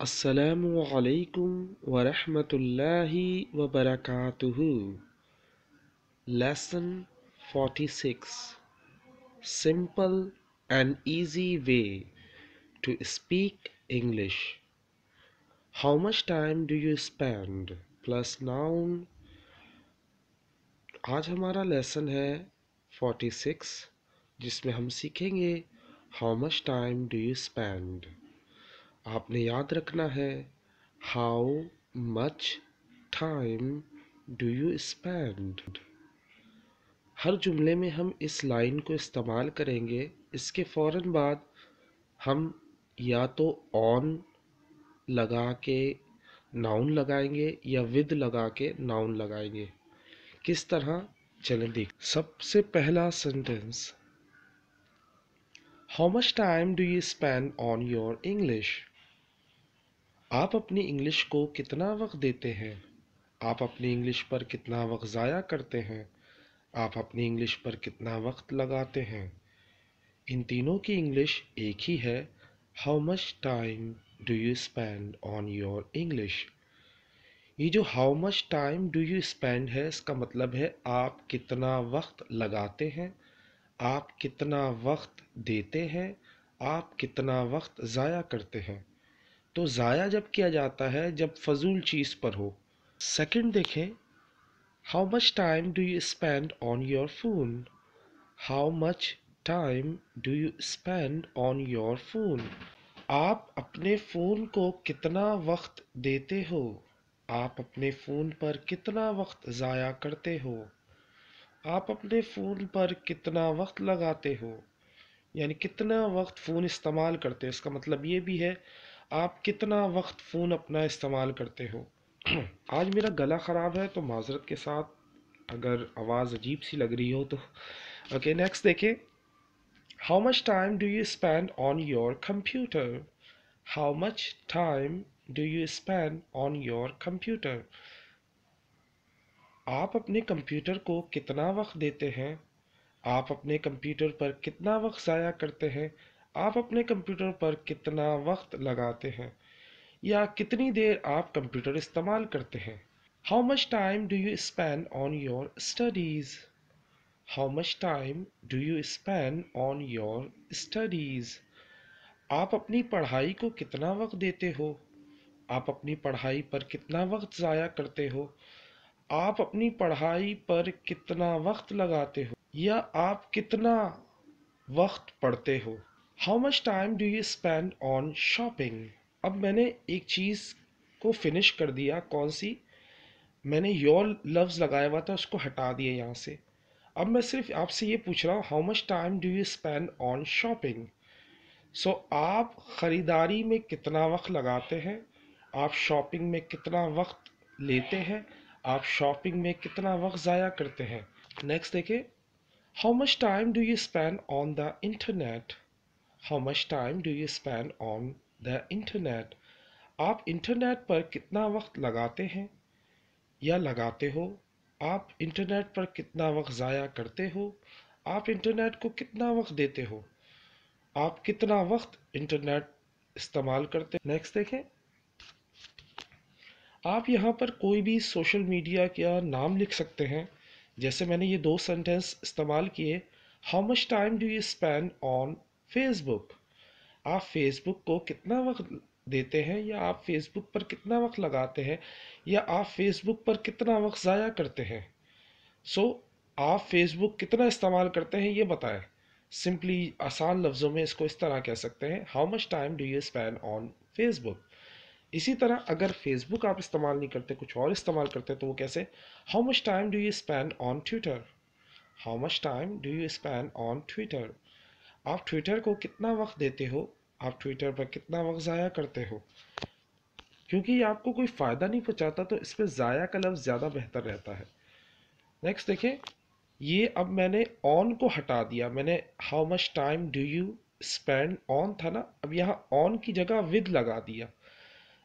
السلام علیکم ورحمۃ اللہ وبرکاتہ۔ Lesson 46 Simple and easy way to speak English. How much time do you spend plus noun. آج ہمارا لیسن ہے 46 جس میں ہم سیکھیں گے How much time do you spend. آپ نے یاد رکھنا ہے How much time do you spend. ہر جملے میں ہم اس لائن کو استعمال کریں گے، اس کے فوراً بعد ہم یا تو on لگا کے ناؤن لگائیں گے یا with لگا کے ناؤن لگائیں گے۔ کس طرح چلیں دیکھ۔ سب سے پہلا sentence, How much time do you spend on your English. آپ اپنی انگلش کو کتنا وقت دیتے ہیں؟ آپ اپنی انگلش پر کتنا وقت ضائع کرتے ہیں؟ آپ اپنی انگلش پر کتنا وقت لگاتے ہیں؟ ان تینوں کی انگلش ایک ہی ہے، How much time do you spend on your English. یہ جو How much time do you spend ہے، اس کا مطلب ہے آپ کتنا وقت لگاتے ہیں، آپ کتنا وقت دیتے ہیں، آپ کتنا وقت ضائع کرتے ہیں۔ تو ضائع جب کیا جاتا ہے جب فضول چیز پر ہو۔ سیکنڈ دیکھیں، How much time do you spend on your phone. How much time do you spend on your phone. آپ اپنے فون کو کتنا وقت دیتے ہو؟ آپ اپنے فون پر کتنا وقت ضائع کرتے ہو؟ آپ اپنے فون پر کتنا وقت لگاتے ہو؟ یعنی کتنا وقت فون استعمال کرتے ہیں، اس کا مطلب یہ بھی ہے آپ کتنا وقت فون اپنا استعمال کرتے ہو۔ آج میرا گلا خراب ہے تو معذرت کے ساتھ اگر آواز عجیب سی لگ رہی ہو تو اوکے۔ نیکسٹ دیکھیں، How much time do you spend on your computer. How much time do you spend on your computer. آپ اپنے کمپیوٹر کو کتنا وقت دیتے ہیں؟ آپ اپنے کمپیوٹر پر کتنا وقت ضائع کرتے ہیں؟ آپ اپنے کمپیوٹر پر کتنا وقت لگاتے ہیں یا کتنی دیر آپ کمپیوٹر استعمال کرتے ہیں؟ How much time do you spend on your studies. How much time do you spend on your studies. آپ اپنی پڑھائی کو کتنا وقت دیتے ہو؟ آپ اپنی پڑھائی پر کتنا وقت ضائع کرتے ہو؟ آپ اپنی پڑھائی پر کتنا وقت لگاتے ہو یا آپ کتنا وقت پڑھتے ہو؟ How much time do you spend on shopping. اب میں نے ایک چیز کو فنش کر دیا، کون سی؟ میں نے یور لفظ لگایا ہوا تھا، اس کو ہٹا دیا یہاں سے۔ اب میں صرف آپ سے یہ پوچھ رہا ہوں How much time do you spend on shopping. سو آپ خریداری میں کتنا وقت لگاتے ہیں، آپ شاپنگ میں کتنا وقت لیتے ہیں، آپ شاپنگ میں کتنا وقت ضائع کرتے ہیں۔ نیکسٹ دیکھیں، How much time do you spend on the internet. How much time do you spend on the internet. آپ انٹرنیٹ پر کتنا وقت لگاتے ہیں یا لگاتے ہو؟ آپ انٹرنیٹ پر کتنا وقت ضائع کرتے ہو؟ آپ انٹرنیٹ کو کتنا وقت دیتے ہو؟ آپ کتنا وقت انٹرنیٹ استعمال کرتے ہیں؟ نیکسٹ دیکھیں، آپ یہاں پر کوئی بھی سوشل میڈیا کا نام لکھ سکتے ہیں، جیسے میں نے یہ دو سینٹنس استعمال کیے۔ How much time do you spend on Facebook. آپ فیس بک کو کتنا وقت دیتے ہیں یا آپ فیس بک پر کتنا وقت لگاتے ہیں یا آپ فیس بک پر کتنا وقت ضائع کرتے ہیں؟ سو آپ فیس بک کتنا استعمال کرتے ہیں یہ بتائیں۔ سمپلی آسان لفظوں میں اس کو اس طرح کہہ سکتے ہیں How much time do you spend on Facebook. اسی طرح اگر فیس بک آپ استعمال نہیں کرتے، کچھ اور استعمال کرتے تو وہ کیسے؟ How much time do you spend on Twitter. How much time do you spend on Twitter. آپ ٹویٹر کو کتنا وقت دیتے ہو، آپ ٹویٹر پر کتنا وقت ضائع کرتے ہو؟ کیونکہ یہ آپ کو کوئی فائدہ نہیں پہنچاتا تو اس پہ ضائع کا لفظ زیادہ بہتر رہتا ہے۔ نیکسٹ دیکھیں، یہ اب میں نے آن کو ہٹا دیا، میں نے How much time do you spend on تھا نا، اب یہاں آن کی جگہ with لگا دیا۔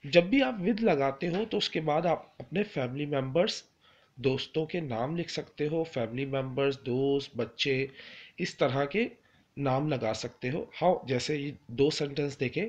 جب بھی آپ with لگاتے ہو تو اس کے بعد آپ اپنے فیملی ممبرس، دوستوں کے نام لکھ سکتے ہو، فیملی ممبرس، دوست، بچے، اس طرح کے نام لگا سکتے ہو۔ جیسے یہ دو سینٹنس دیکھیں،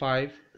5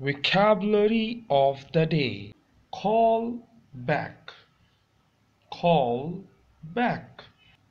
Vocabulary of the day: call back, call back।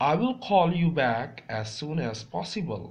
I will call you back as soon as possible।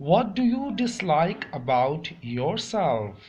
What do you dislike about yourself?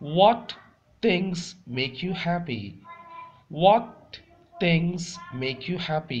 What things make you happy? What things make you happy?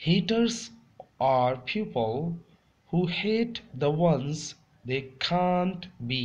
haters are people who hate the ones they can't be।